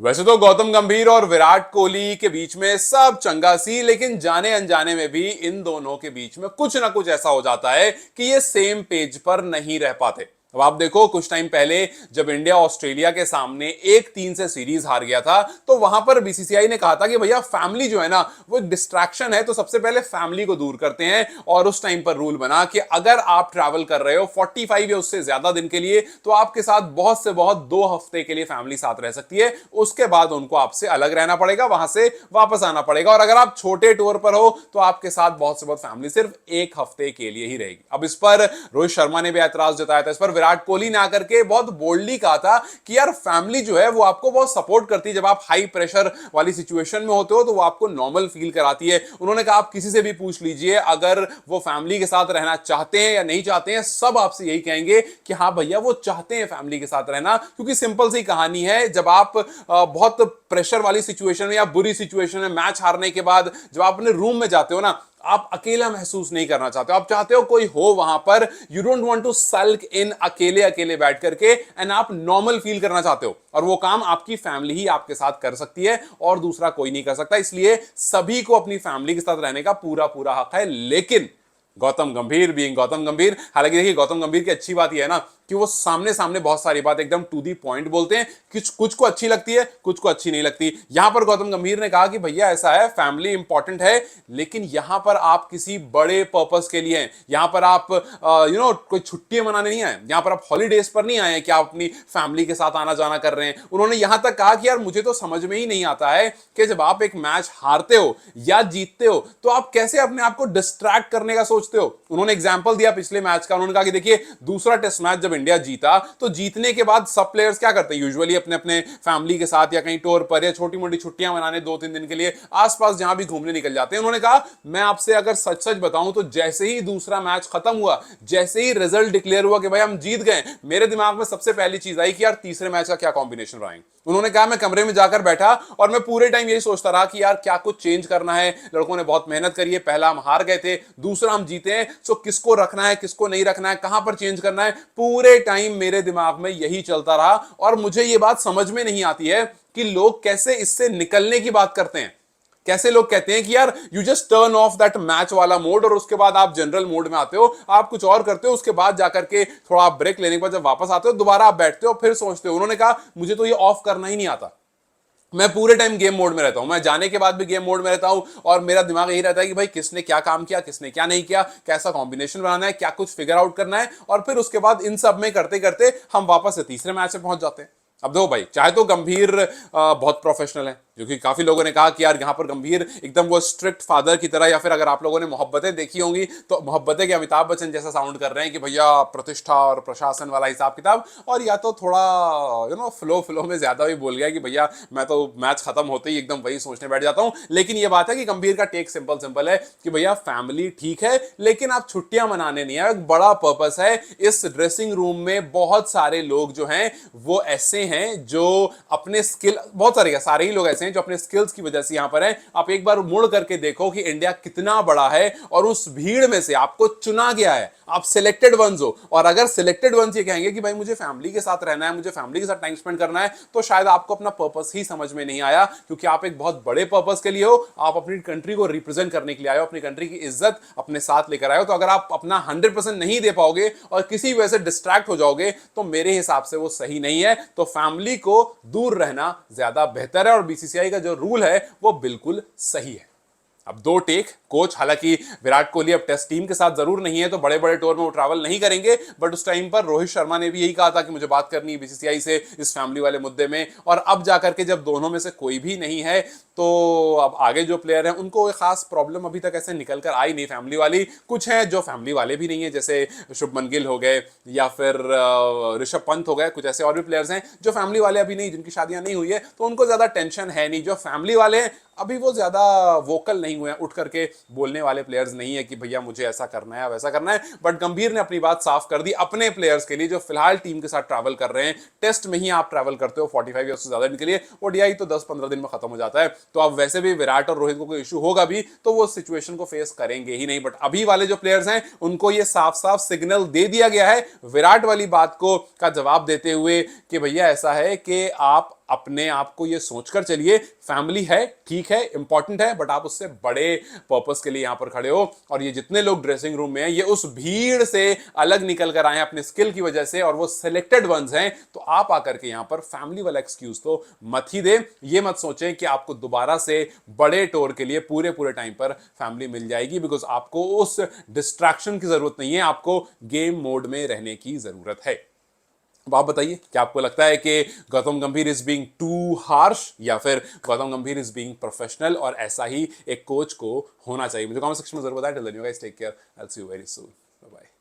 वैसे तो गौतम गंभीर और विराट कोहली के बीच में सब चंगा सी, लेकिन जाने अनजाने में भी इन दोनों के बीच में कुछ ना कुछ ऐसा हो जाता है कि ये सेम पेज पर नहीं रह पाते। अब आप देखो, कुछ टाइम पहले जब इंडिया ऑस्ट्रेलिया के सामने 1-3 से सीरीज हार गया था, तो वहां पर बीसीसीआई ने कहा था कि भैया फैमिली जो है ना वो एक डिस्ट्रैक्शन है, तो सबसे पहले फैमिली को दूर करते हैं। और उस टाइम पर रूल बना कि अगर आप ट्रैवल कर रहे हो 45 या उससे ज्यादा दिन के लिए, तो आपके साथ बहुत से बहुत 2 हफ्ते के लिए फैमिली साथ रह सकती है। उसके बाद उनको आपसे अलग रहना पड़ेगा, वहां से वापस आना पड़ेगा। और अगर आप छोटे टूर पर हो तो आपके साथ बहुत से बहुत फैमिली सिर्फ 1 हफ्ते के लिए ही रहेगी। अब इस पर रोहित शर्मा ने भी ऐतराज जताया था। इस पर विराट कोहली ने आकर के बहुत बोल्डली कहा था कि यार फैमिली जो है वो आपको बहुत सपोर्ट करती है। जब आप हाई प्रेशर वाली सिचुएशन में होते हो तो वो आपको नॉर्मल फील कराती है। उन्होंने कहा आप किसी से भी पूछ लीजिए, अगर वो फैमिली के साथ रहना चाहते हैं या नहीं चाहते हैं, सब आपसे यही कहेंगे कि हाँ भैया वो चाहते हैं फैमिली के साथ रहना। क्योंकि सिंपल सी कहानी है, जब आप बहुत प्रेशर वाली सिचुएशन में या बुरी सिचुएशन में मैच हारने के बाद जब आप अपने रूम में जाते हो ना, आप अकेला महसूस नहीं करना चाहते हो। आप चाहते हो कोई हो वहां पर। यू डोंट वांट टू सल्क इन अकेले अकेले बैठ करके, एंड आप नॉर्मल फील करना चाहते हो। और वो काम आपकी फैमिली ही आपके साथ कर सकती है और दूसरा कोई नहीं कर सकता। इसलिए सभी को अपनी फैमिली के साथ रहने का पूरा पूरा हक है। लेकिन गौतम गंभीर बीइंग गौतम गंभीर, हालांकि देखिए गौतम गंभीर की अच्छी बात यह है ना कि वो सामने सामने बहुत सारी बात एकदम टू दी पॉइंट बोलते हैं। कुछ को अच्छी लगती है, कुछ को अच्छी नहीं लगती। यहां पर गौतम गंभीर ने कहा कि भैया ऐसा है, फैमिली इंपॉर्टेंट है, लेकिन यहां पर आप किसी बड़े पर्पस के लिए हैं। यहां पर आप कोई छुट्टियां मनाने नहीं आए, यहां पर आप हॉलीडेज पर नहीं आए कि आप अपनी फैमिली के साथ आना जाना कर रहे हैं। उन्होंने यहां तक कहा कि यार मुझे तो समझ में ही नहीं आता है कि जब आप एक मैच हारते हो या जीतते हो तो आप कैसे अपने आप को डिस्ट्रैक्ट करने का सोचते हो। उन्होंने एग्जांपल दिया पिछले मैच का। उन्होंने कहा कि देखिए दूसरा टेस्ट मैच जब इंडिया जीता तो जीतने के बाद सब प्लेयर्स क्या करते हैं, यूजुअली अपने अपने फैमिली के साथ या कहीं टूर पर या छोटी मोटी छुट्टियां मनाने 2-3 दिन के लिए आसपास जहां भी घूमने निकल जाते हैं। उन्होंने कहा मैं आपसे अगर सच सच बताऊं तो जैसे ही दूसरा मैच खत्म हुआ, जैसे ही रिजल्ट डिक्लेयर हुआ कि भाई हम जीत गए, मेरे दिमाग में सबसे पहली चीज आई कि यार तीसरे मैच का क्या कॉम्बिनेशन रहेगा। उन्होंने कहा मैं कमरे में जाकर बैठा और मैं पूरे टाइम यही सोचता रहा कि यार क्या कुछ चेंज करना है। लड़कों ने बहुत मेहनत करी है, पहला हम हार गए थे, दूसरा हम जीते हैं, सो किसको रखना है किसको नहीं रखना है, कहां पर चेंज करना है। पूरे टाइम मेरे दिमाग में यही चलता रहा। और मुझे यह बात समझ में नहीं आती है कि लोग कैसे इससे निकलने की बात करते हैं। कैसे लोग कहते हैं कि यार you just turn off that match वाला मोड और उसके बाद आप जनरल मोड में आते हो, आप कुछ और करते हो, उसके बाद जाकर के थोड़ा आप ब्रेक लेने के बाद जब वापस आते हो दोबारा आप बैठते हो फिर सोचते हो। उन्होंने कहा मुझे तो ये ऑफ करना ही नहीं आता, मैं पूरे टाइम गेम मोड में रहता हूं। मैं जाने के बाद भी गेम मोड में रहता हूं और मेरा दिमाग यही रहता है कि भाई किसने क्या काम किया, किसने क्या नहीं किया, कैसा कॉम्बिनेशन बनाना है, क्या कुछ फिगर आउट करना है। और फिर उसके बाद इन सब में करते करते हम वापस से तीसरे मैच में पहुंच जाते हैं। अब देखो भाई, चाहे तो गंभीर बहुत प्रोफेशनल है, जो कि काफी लोगों ने कहा कि यार यहां पर गंभीर एकदम वो स्ट्रिक्ट फादर की तरह, या फिर अगर आप लोगों ने मोहब्बतें देखी होंगी तो मोहब्बतें के अमिताभ बच्चन जैसा साउंड कर रहे हैं कि भैया प्रतिष्ठा और प्रशासन वाला हिसाब किताब। और या तो थोड़ा फ्लो में ज्यादा भी बोल गया कि भैया मैं तो मैच खत्म होते ही एकदम वही सोचने बैठ जाता हूं। लेकिन ये बात है कि गंभीर का टेक सिंपल है कि भैया फैमिली ठीक है, लेकिन आप छुट्टियां मनाने नहीं है, एक बड़ा पर्पस है। इस ड्रेसिंग रूम में बहुत सारे लोग जो हैं वो ऐसे हैं जो अपने स्किल, बहुत सारे ही लोग ऐसे हैं जो अपने स्किल्स की वजह से यहां पर हैं। आप एक बार मुड़ करके देखो कि इंडिया कितना बड़ा है और उस भीड़ में से आपको चुना गया है, आप सिलेक्टेड वंस हो। और अगर सिलेक्टेड वंस ये कहेंगे कि भाई मुझे फैमिली के साथ रहना है, मुझे फैमिली के साथ टाइम स्पेंड करना है, तो शायद आपको अपना पर्पस ही समझ में नहीं आया। क्योंकि आप एक बहुत बड़े पर्पस के लिए हो, आप अपनी कंट्री को रिप्रेजेंट करने के लिए आए हो, अपनी कंट्री की इज्जत अपने साथ लेकर आए हो। तो अगर आप अपना 100% नहीं दे पाओगे और किसी वजह से डिस्ट्रैक्ट हो जाओगे तो मेरे हिसाब से वो सही नहीं है। तो फैमिली को दूर रहना ज्यादा बेहतर है और बीसीसीआई का जो रूल है वो बिल्कुल सही है। अब 2 टेक कोच, हालांकि विराट कोहली अब टेस्ट टीम के साथ जरूर नहीं है तो बड़े बड़े टूर में वो ट्रैवल नहीं करेंगे, बट उस टाइम पर रोहित शर्मा ने भी यही कहा था कि मुझे बात करनी है बीसीसीआई से इस फैमिली वाले मुद्दे में। और अब जाकर के जब दोनों में से कोई भी नहीं है तो अब आगे जो प्लेयर हैं उनको कोई खास प्रॉब्लम अभी तक ऐसे निकल कर आई नहीं फैमिली वाली। कुछ हैं जो फैमिली वाले भी नहीं है, जैसे शुभमन गिल हो गए या फिर ऋषभ पंत हो गए, कुछ ऐसे और भी प्लेयर्स हैं जो फैमिली वाले अभी नहीं, जिनकी शादियां नहीं हुई है, तो उनको ज्यादा टेंशन है नहीं। जो फैमिली वाले हैं अभी वो ज्यादा वोकल नहीं हुए हैं, उठ करके बोलने वाले प्लेयर्स नहीं है कि भैया मुझे ऐसा करना है वैसा करना है। बट गंभीर ने अपनी बात साफ कर दी अपने प्लेयर्स के लिए जो फिलहाल टीम के साथ ट्रैवल कर रहे हैं। टेस्ट में ही आप ट्रैवल करते हो 45 या उससे ज्यादा दिन के लिए, ओडीआई तो 10-15 दिन में खत्म हो जाता है। तो अब वैसे भी विराट और रोहित को कोई इशू होगा भी तो वो सिचुएशन को फेस करेंगे ही नहीं। बट अभी वाले जो प्लेयर्स हैं उनको ये साफ साफ सिग्नल दे दिया गया है विराट वाली बात को का जवाब देते हुए कि भैया ऐसा है कि आप अपने आप को ये सोचकर चलिए, फैमिली है, ठीक है, इंपॉर्टेंट है, बट आप उससे बड़े पर्पस के लिए यहां पर खड़े हो। और ये जितने लोग ड्रेसिंग रूम में हैं, ये उस भीड़ से अलग निकल कर आए अपने स्किल की वजह से, और वो सिलेक्टेड वंस हैं। तो आप आकर के यहां पर फैमिली वाला एक्सक्यूज तो मत ही दे। ये मत सोचें कि आपको दोबारा से बड़े टूर के लिए पूरे पूरे टाइम पर फैमिली मिल जाएगी, बिकॉज आपको उस डिस्ट्रैक्शन की जरूरत नहीं है, आपको गेम मोड में रहने की जरूरत है। अब आप बताइए, क्या आपको लगता है कि गौतम गंभीर इज बीइंग टू हार्श, या फिर गौतम गंभीर इज बीइंग प्रोफेशनल, और ऐसा ही एक कोच को होना चाहिए? मुझे कमेंट सेक्शन में जरूर बताएं। Till then you guys take care, I will see you very soon, bye bye.